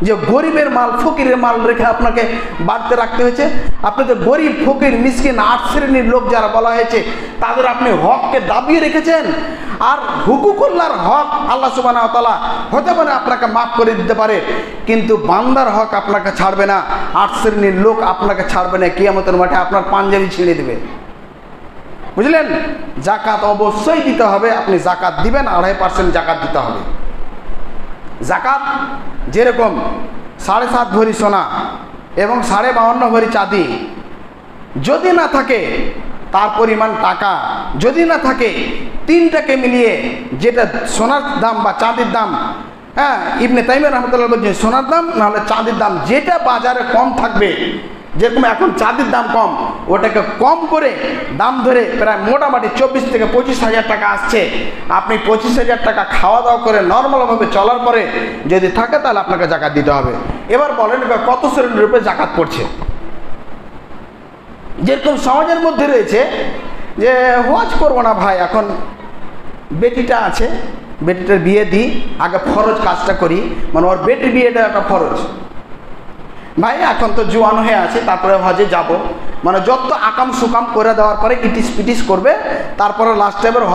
যে গরিবের মাল, ফকিরের মাল রেখে আপনাকে বাড়তে রাখতে হয়েছে? আপনি তো গরিব, ফকির, মিসকিন, 8 শ্রেণীর লোক যারা বলা হয়েছে, তাদের আপনি হককে দাবিয়ে রেখেছেন। আর হুকুকুল্লাহর হক আল্লাহ সুবহানাহু ওয়া তাআলা হতে পারে আপনাকে মাফ করে দিতে পারে, কিন্তু বান্দার হক আপনাকে ছাড়বে না। 8 শ্রেণীর লোক আপনাকে ছাড়বে না, কিয়ামতের মাঠে আপনার পাঞ্জাবি ছিঁড়ে দেবে। বুঝলেন? জাকাত অবশ্যই দিতে হবে। আপনি জাকাত দিবেন, 2.5% জাকাত দিতে হবে। জাকাত যেরকম 7.5 ভরি সোনা এবং 52.5 ভরি চাঁদি যদি না থাকে, তার পরিমাণ টাকা যদি না থাকে, 3টাকে মিলিয়ে যেটা সোনার দাম বা চাঁদির দাম, ইবনে তাইমিয়া রাহমাতুল্লাহ বলছেন সোনার দাম নাহলে চাঁদির দাম, যেটা বাজারে কম থাকবে যেরকম এখন চাঁদির দাম কম, ওটাকে কম করে দাম ধরে প্রায় মোটামুটি 24 থেকে 25,000 টাকা আসছে। আপনি 25,000 টাকা খাওয়া দাওয়া করে নর্মালভাবে চলার পরে যদি থাকে তাহলে আপনাকে জাকাত দিতে হবে। এবার বলেন কত শ্রেণীর উপরে জাকাত পড়ছে। যেরকম সমাজের মধ্যে রয়েছে যে হজ করবো না ভাই, এখন বেটিটা আছে, বেটিটার বিয়ে দিই, আগে ফরজ কাজটা করি, মানে ওর বেটির বিয়েটা একটা ফরজ। ভাই এখন তো জোয়ান হয়ে আছে, তারপরে হজে যাব, মানে যত আকাম সুকাম করে দেওয়ার পরে ইটিস পিটিস করবে, তারপরে লাস্ট টাইমের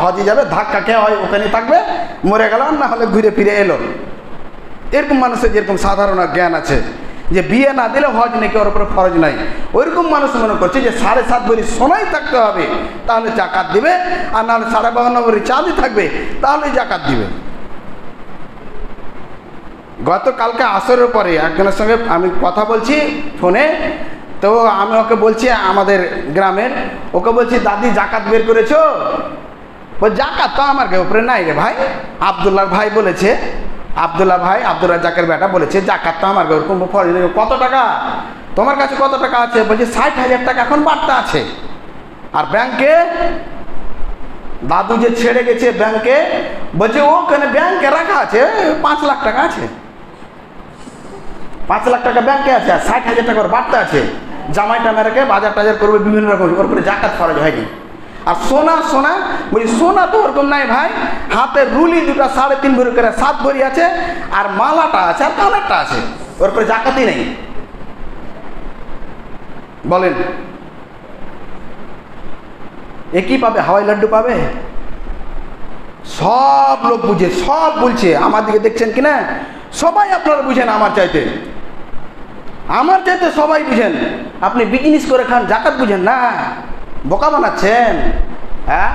হজে যাবে, ধাক্কা খেয়ে হয় ওখানে থাকবে, মরে গেল, না হলে ঘুরে ফিরে এলো। এরকম মানুষের যেরকম সাধারণ জ্ঞান আছে যে বিয়ে না দিলে হজ নাকি ওর উপরে ফরজ নাই, ওইরকম মানুষ মনে করছে যে 7.5 ভরি সোনাই থাকতে হবে তাহলে জাকাত দিবে, আর নাহলে 52.5 ভরি চাঁদি থাকবে তাহলে জাকাত দিবে। গতকালকে আসরের পরে একজনের সঙ্গে আমি কথা বলছি ফোনে, তো আমি ওকে বলছি আমাদের গ্রামের, ওকে বলছি দাদি জাকাত বের করেছো? ও জাকাত তো আমার উপরে নাই রে ভাই, আবদুল্লাহ ভাই বলেছে, আবদুল্লাহ ভাই আব্দুর রাজ্জাকের বেটা বলেছে জাকাত তো আমার ওরকম ফরজ। কত টাকা তোমার কাছে, কত টাকা আছে? বলছে 60,000 টাকা এখন বাড়তে আছে। আর ব্যাংকে দাদু যে ছেড়ে গেছে ব্যাংকে, বলছে ওখানে ব্যাংকে রাখা আছে 5 লাখ টাকা আছে, 5 লাখ টাকা ব্যাংকে আছে, আর 60,000 টাকা বাড়তে আছে। জামাই টামাইকে বাজার টাজার করবে বিভিন্ন রকম, ওর করে জাকাত ফরজ হয়নি। আর সোনা, সোনা বলছি সোনা তো ওরকম নাই ভাই, হাতের রুলি দুটা 3.5 ভরি করে 7 ভরি আছে, আর মালাটা আছে, আর কানেরটা আছে, ওর করে জাকাতই নেই। বলেন এ কি পাবে? হাওয়াই লাড্ডু পাবে? সব লোক বুঝে, সব বলছে, আমার দিকে দেখছেন কিনা, সবাই আপনারা বুঝেন আমার চাইতে, আমার চাইতে সবাই বুঝেন। আপনি বিজনেস করে খান, জাকাত বুঝেন না, বোকা বানাচ্ছেন। হ্যাঁ,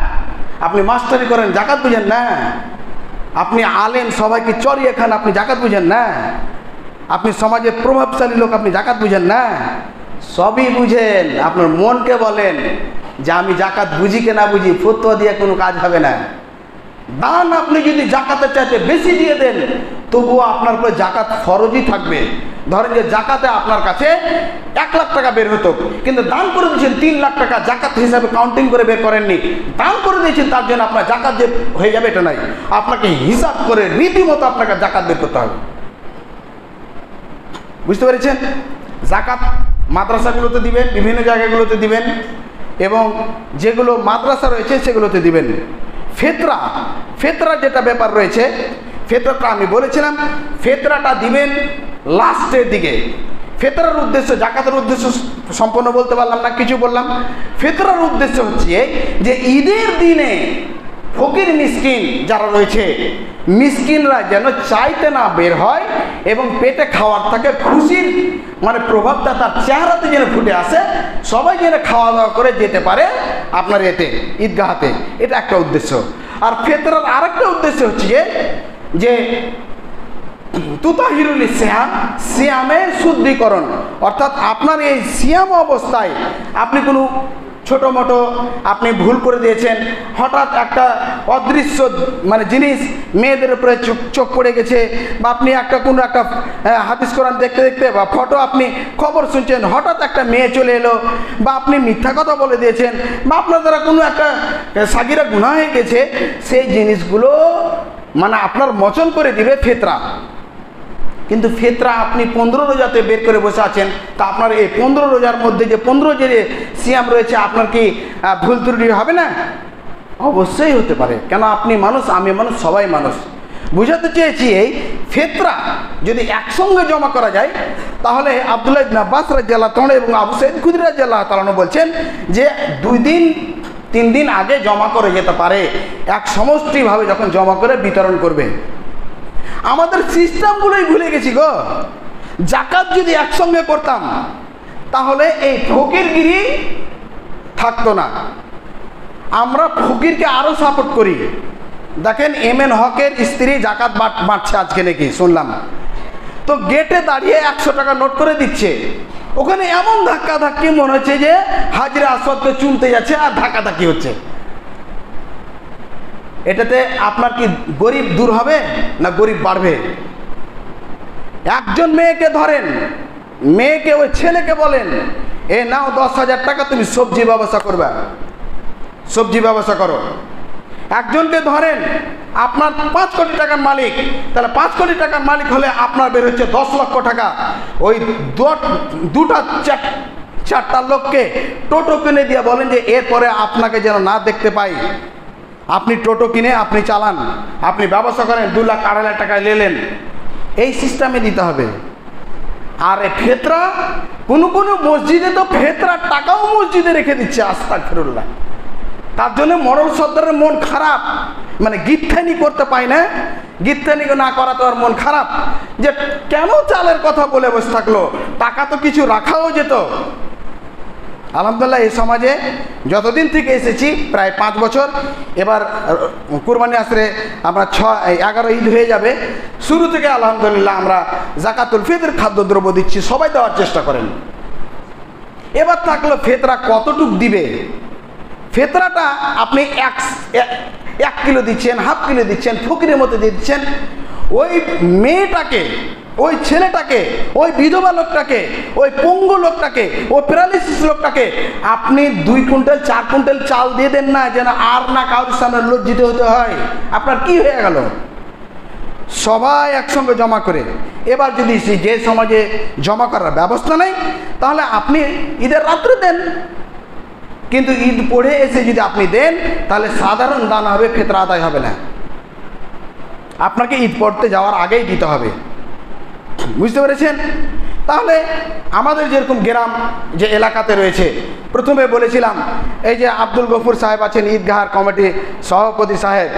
আপনি মাস্টারি করেন, জাকাত বুঝেন না। আপনি আলেম, সবাইকে চড়িয়ে খান, আপনি জাকাত বুঝেন না। আপনি সমাজের প্রভাবশালী লোক, আপনি জাকাত বুঝেন না। সবই বুঝেন, আপনার মনকে বলেন যে আমি জাকাত বুঝি কে না বুঝি, ফতোয়া দিয়ে কোনো কাজ হবে না। দান আপনি যদি জাকাতের চাইতে বেশি দিয়ে দেন তবুও আপনার উপরে জাকাত ফরজই থাকবে। ধরেন যে জাকাতে আপনার কাছে 1 লাখ টাকা বের হতো, কিন্তু দান করে দিয়েছেন 3 লাখ টাকা, জাকাত হিসাবে কাউন্টিং করে বের করেননি, দান করে দিয়েছেন, তার জন্য আপনার জাকাত যে হয়ে যাবে এটা নাই, আপনাকে হিসাব করে রীতিমতো আপনাকে জাকাত বের করতে হবে। বুঝতে পেরেছেন? জাকাত মাদ্রাসাগুলোতে দিবেন, বিভিন্ন জায়গাগুলোতে দিবেন, এবং যেগুলো মাদ্রাসা রয়েছে সেগুলোতে দিবেন। ফেতরা, ফেতরা যেটা ব্যাপার রয়েছে, ফেতরাটা আমি বলেছিলাম, ফেতরাটা দিবেন লাস্টের দিকে। ফেতরার উদ্দেশ্য, জাকাতের উদ্দেশ্য সম্পূর্ণ বলতে পারলাম না, কিছু বললাম। ফেতরার উদ্দেশ্য হচ্ছে যে ঈদের দিনে ফকির মিসকিন যারা রয়েছে, মিসকিনরা যেন চাইতে না বের হয় এবং পেটে খাওয়ার থাকে, খুশির মানে প্রভাবটা তার চেহারাতে যেন ফুটে আসে, সবাই যেন খাওয়া দাওয়া করে যেতে পারে আপনার এতে ঈদগাহাতে, এটা একটা উদ্দেশ্য। আর ফেতরার আরেকটা উদ্দেশ্য হচ্ছে যে তুতাহিরুল সিয়াম, সিয়ামের শুদ্ধিকরণ, অর্থাৎ আপনার এই সিয়াম অবস্থায় আপনি কোনো ছোটো মোটো আপনি ভুল করে দিয়েছেন, হঠাৎ একটা অদৃশ্য মানে জিনিস মেয়েদের উপরে চোখ পড়ে গেছে, বা আপনি একটা কোনো একটা হাদিস কোরআন দেখতে দেখতে বা ফটো আপনি খবর শুনছেন, হঠাৎ একটা মেয়ে চলে এলো, বা আপনি মিথ্যা কথা বলে দিয়েছেন, বা আপনার দ্বারা কোনো একটা সাগিরা গুনাহ হয়ে গেছে, সেই জিনিসগুলো মানে আপনার মোচন করে দিবে ফেতরা। কিন্তু ফেতরা আপনি 15 রোজাতে বের করে বসে আছেন, তা আপনার এই 15 রোজার মধ্যে যে 15 যে সিয়াম রয়েছে, আপনার কি ভুল ত্রুটি হবে না? অবশ্যই হতে পারে, কেন আপনি মানুষ, আমি মানুষ, সবাই মানুষ। বুঝাতে চেয়েছি এই ফেতরা যদি একসঙ্গে জমা করা যায়, তাহলে আব্দুল্লাহ ইবনে আব্বাস রাদিয়াল্লাহু তাআলা এবং আবু সাঈদ খুদরী রাদিয়াল্লাহু তাআলা বলছেন যে 2 দিন 3 দিন আগে জমা করে যেতে পারে, এক সমষ্টিভাবে যখন জমা করে বিতরণ করবে। আমাদের সিস্টেমগুলোই ভুলে গেছি গো। জাকাত যদি একসঙ্গে করতাম তাহলে এই ফকিরগিরি থাকতো না। আমরা ফকিরকে আরো সাপোর্ট করি। দেখেন এমএন হকের স্ত্রী জাকাত বাঁটছে আজকে নাকি শুনলাম, তো গেটে দাঁড়িয়ে 100 টাকা নোট করে দিচ্ছে, ওখানে এমন ধাক্কা ধাক্কি মনে হচ্ছে যে হাজরে আসওয়াদকে চুনতে যাচ্ছে আর ধাক্কা ধাক্কি হচ্ছে। এটাতে আপনার কি গরিব দূর হবে না গরিব বাড়বে? একজন মেয়েকে ধরেন, মেয়েকে ওই ছেলেকে বলেন, এ নাও 10,000 টাকা, তুমি সবজি ব্যবসা করবে, সবজি ব্যবসা করো। একজনকে ধরেন আপনার 5 কোটি টাকার মালিক, তাহলে 5 কোটি টাকার মালিক হলে আপনার বের হচ্ছে 10 লক্ষ টাকা। ওই দুটা চারটা লোককে টোটো কিনে দিয়ে বলেন যে এরপরে আপনাকে যেন না দেখতে পাই, আপনি টোটো কিনে আপনি চালান, আপনি ব্যবসা করেন, 2 লাখ 2.5 লাখ টাকা নিলেন, এই সিস্টেমে দিতে হবে। আর এই ফেতরা, কোনো মসজিদে তো ফেতরার টাকাও মসজিদে রেখে দিচ্ছে, আস্তাগফিরুল্লাহ। তার জন্য মরল সর্দারের মন খারাপ, মানে গিত্তানি করতে পায় না, গিত্তানি না করা তো আর মন খারাপ, যে কেন চালের কথা বলে বসে থাকলো, টাকা তো কিছু রাখাও যেত। আলহামদুলিল্লাহ এই সমাজে যতদিন থেকে এসেছি, প্রায় 5 বছর, এবার কুরবানি আসরে আমরা 11 ঈদ হয়ে যাবে, শুরু থেকে আলহামদুলিল্লাহ আমরা জাকাতুল ফিতর খাদ্যদ্রব্য দিচ্ছি, সবাই দেওয়ার চেষ্টা করেন। এবার থাকলো ফেতরা কতটুক দিবে। ফেতরাটা আপনি 1 কিলো দিচ্ছেন, হাফ কিলো দিচ্ছেন, ফকিরের মতো দিচ্ছেন। ওই মেয়েটাকে, ওই ছেলেটাকে, ওই বিধবা লোকটাকে, ওই পঙ্গু লোকটাকে, ওই প্যারালিসিস লোকটাকে আপনি 2 কুইন্টাল 4 কুইন্টাল চাল দিয়ে দেন না, যেন আর না কারোর সামনে লজ্জিত হতে হয়। আপনার কি হয়ে গেল? সবাই একসঙ্গে জমা করে, এবার যদি যে সমাজে জমা করার ব্যবস্থা নেই, তাহলে আপনি ঈদের রাত্রে দেন, কিন্তু ঈদ পড়ে এসে যদি আপনি দেন, তাহলে সাধারণ দান হবে, ফেতরা আদায় হবে না। আপনাকে ঈদ পড়তে যাওয়ার আগেই দিতে হবে, বুঝতে পেরেছেন? তাহলে আমাদের যেরকম গ্রাম যে এলাকাতে রয়েছে, প্রথমে বলেছিলাম এই যে আব্দুল গফুর সাহেব আছেন, ঈদগাহ কমিটি সভাপতি সাহেব,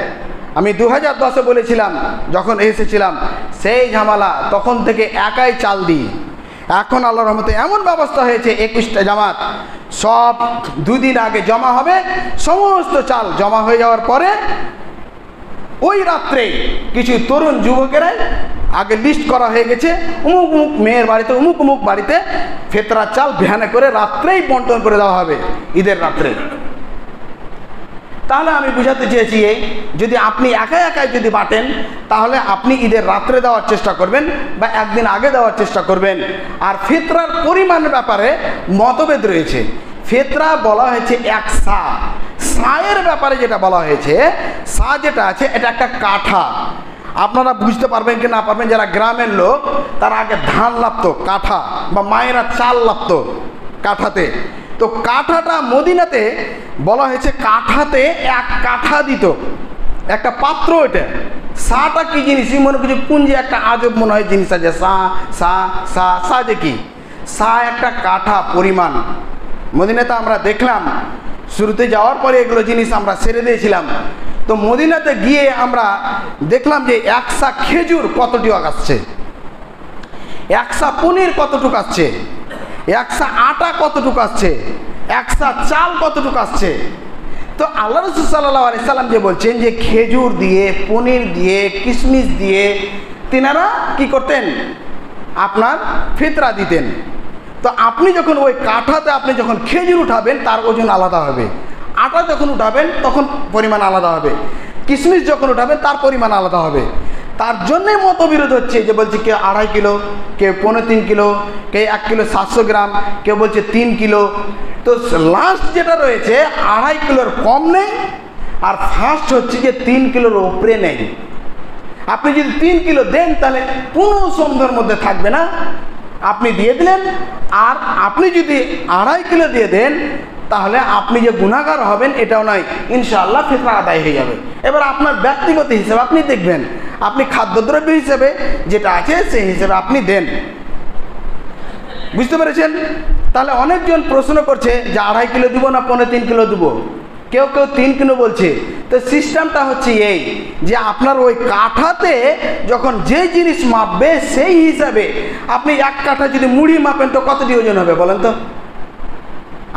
আমি 2010-এ বলেছিলাম যখন এসেছিলাম, সেই ঝামেলা তখন থেকে একাই চাল দিই। এখন আল্লাহর রহমতে এমন ব্যবস্থা হয়েছে, 21টা জামাত সব 2 দিন আগে জমা হবে, সমস্ত চাল জমা হয়ে যাওয়ার পরে ওই রাত্রে কিছু তরুণ যুবকেরাই আগে লিস্ট করা হয়ে গেছে, অমুক অমুক মেয়ের বাড়িতে, অমুক অমুক বাড়িতে ফেতরা চাল ভ্যানে করে রাত্রেই বন্টন করে দেওয়া হবে, ঈদের রাত্রে। তাহলে আমি বুঝাতে চেয়েছি, যদি আপনি একাই যদি বাটেন, তাহলে আপনি ঈদের রাত্রে দেওয়ার চেষ্টা করবেন বা একদিন আগে দেওয়ার চেষ্টা করবেন। আর ফিতরার পরিমাণের ব্যাপারে মতভেদ রয়েছে। ফিতরা বলা হয়েছে 1 সা, সায়ের ব্যাপারে যেটা বলা হয়েছে, সা যেটা আছে এটা একটা কাঠা। আপনারা বুঝতে পারবেন কি না পারবেন, যারা গ্রামের লোক তারা আগে ধান লাপতো কাঠা, বা মায়েরা চাল লাপতো কাঠাতে। তো কাঠাটা মদিনাতে বলা হয়েছে কাঠাতে 1 কাঠা দিত, একটা পাত্র। এটা সাটা কি জিনিস মনে করছে, কোন যে একটা আজব মনে হয় জিনিস আছে, সা সা সা সা যে কি, সা একটা কাঠা পরিমাণ। মদিনাতে আমরা দেখলাম, শুরুতে যাওয়ার পরে এগুলো জিনিস আমরা ছেড়ে দিয়েছিলাম। তো মদিনাতে গিয়ে আমরা দেখলাম যে 1 সা খেজুর কতটুকু আসছে, 1 সা পনির কতটুকু আসছে, 1 সা আটা কতটুকু আসছে, 1 সা চাল কতটুকু আসছে। তো আল্লাহ রাসূল সাল্লাল্লাহু আলাইহি সাল্লাম যে বলছেন যে খেজুর দিয়ে, পনির দিয়ে, কিশমিশ দিয়ে তিনারা কি করতেন, আপনার ফিতরা দিতেন। তো আপনি যখন ওই কাঠাতে আপনি যখন খেজুর উঠাবেন, তার ওজন আলাদা হবে। আটা যখন উঠাবেন তখন পরিমাণ আলাদা হবে, কিশমিশ যখন উঠাবেন তার পরিমাণ আলাদা হবে। তার জন্যে মতবিরোধ হচ্ছে, যে বলছে কেউ 2.5 কিলো, কেউ 3.25 কিলো, কেউ 1 কিলো 700 গ্রাম, কেউ বলছে 3 কিলো। তো লাস্ট যেটা রয়েছে 2.5 কিলোর কম নেই, আর ফার্স্ট হচ্ছে যে 3 কিলোর উপরে নেই। আপনি যদি 3 কিলো দেন, তাহলে কোনো সন্দেহের মধ্যে থাকবে না, আপনি দিয়ে দিলেন। আর আপনি যদি 2.5 কিলো দিয়ে দেন, তাহলে আপনি যে গুনাহগার হবেন এটাও নয়, ইনশাআল্লাহ ফিতরা আদায় হয়ে যাবে। এবার আপনার ব্যক্তিগত হিসেবে আপনি দেখবেন, আপনি খাদ্যদ্রব্য হিসেবে যেটা আছে সেই হিসেবে আপনি দেন, বুঝতে পেরেছেন? তাহলে অনেকজন প্রশ্ন করছে যে 2.5 কিলো দিব না 3.25 কিলো দিব, কেউ 3 কিলো বলছে। তো সিস্টেমটা হচ্ছে এই, যে আপনার ওই কাঠাতে যখন যে জিনিস মাপবে সেই হিসাবে আপনি 1 কাঠা যদি মুড়ি মাপেন, তো কতটি ওজন হবে বলেন তো?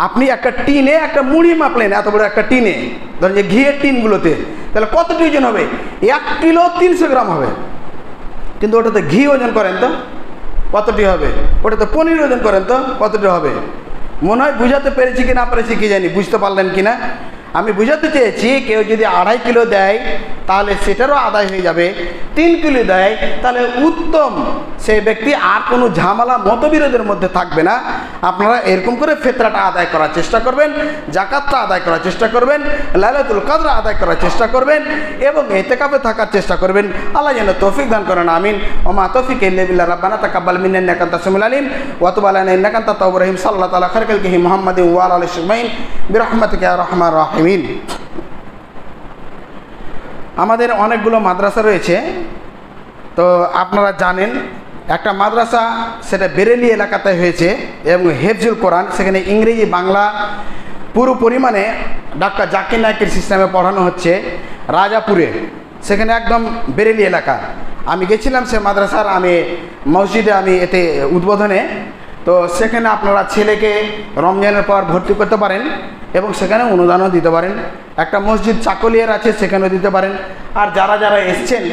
আপনি একটা টিনে একটা মুড়ি মাপলেন, এত বড় একটা টিনে, ধরেন যে ঘিয়ের টিনগুলোতে, তাহলে কতটি ওজন হবে? 1 কিলো 300 গ্রাম হবে। কিন্তু ওটাতে ঘি ওজন করেন তো কতটি হবে? ওটাতে পনির ওজন করেন তো কতটি হবে? মনে হয় বুঝাতে পেরেছি কি না পেরেছি কি জানি, বুঝতে পারলেন কি না? আমি বুঝাতে চেয়েছি কেউ যদি 2.5 কিলো দেয় তাহলে সেটারও আদায় হয়ে যাবে, 3 কিলো দেয় তাহলে উত্তম, সেই ব্যক্তি আর কোনো ঝামেলা মতবিরোধের মধ্যে থাকবে না। আপনারা এরকম করে ফিতরাটা আদায় করার চেষ্টা করবেন, জাকাতটা আদায় করার চেষ্টা করবেন, লাইলাতুল কদর আদায় করার চেষ্টা করবেন এবং ইতিকাফে থাকার চেষ্টা করবেন। আল্লাহ যেন তৌফিক দান করেন, আমিন। ওমা তৌফিক ইল্লা বিল্লাহ। রাব্বানা তাকাব্বাল মিন্না ইন্নাকা আনতাস সামিউল আলিম ওয়া তুব আলাইনা ইন্নাকা আনতাত তাওয়াবুর রহিম। সাল্লাল্লাহু তাআলা খায়রা খালকিহি মুহাম্মাদিন ওয়া আলা আলিহি আজমাইন বিরহমাতিকা ইয়া আরহামার রাহিমিন। আমাদের অনেকগুলো মাদ্রাসা রয়েছে, তো আপনারা জানেন একটা মাদ্রাসা সেটা বেরেলি এলাকাতে হয়েছে এবং হেফজুল কোরআন, সেখানে ইংরেজি বাংলা পুরো পরিমাণে ডাক্তার জাকির নায়কের সিস্টেমে পড়ানো হচ্ছে রাজাপুরে, সেখানে একদম বেরেলি এলাকা। আমি গেছিলাম সে মাদ্রাসার, আমি মসজিদে আমি এতে উদ্বোধনে, তো সেখানে আপনারা ছেলেকে রমজানের পর ভর্তি করতে পারেন এবং সেখানে অনুদানও দিতে পারেন। একটা মসজিদ চাকলিয়ার আছে, সেখানেও দিতে পারেন। আর যারা যারা এসছেন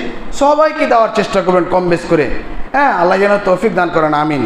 সবাইকে দেওয়ার চেষ্টা করবেন কম বেশ করে। হ্যাঁ, আল্লাহ যেন তৌফিক দান করেন, আমিন।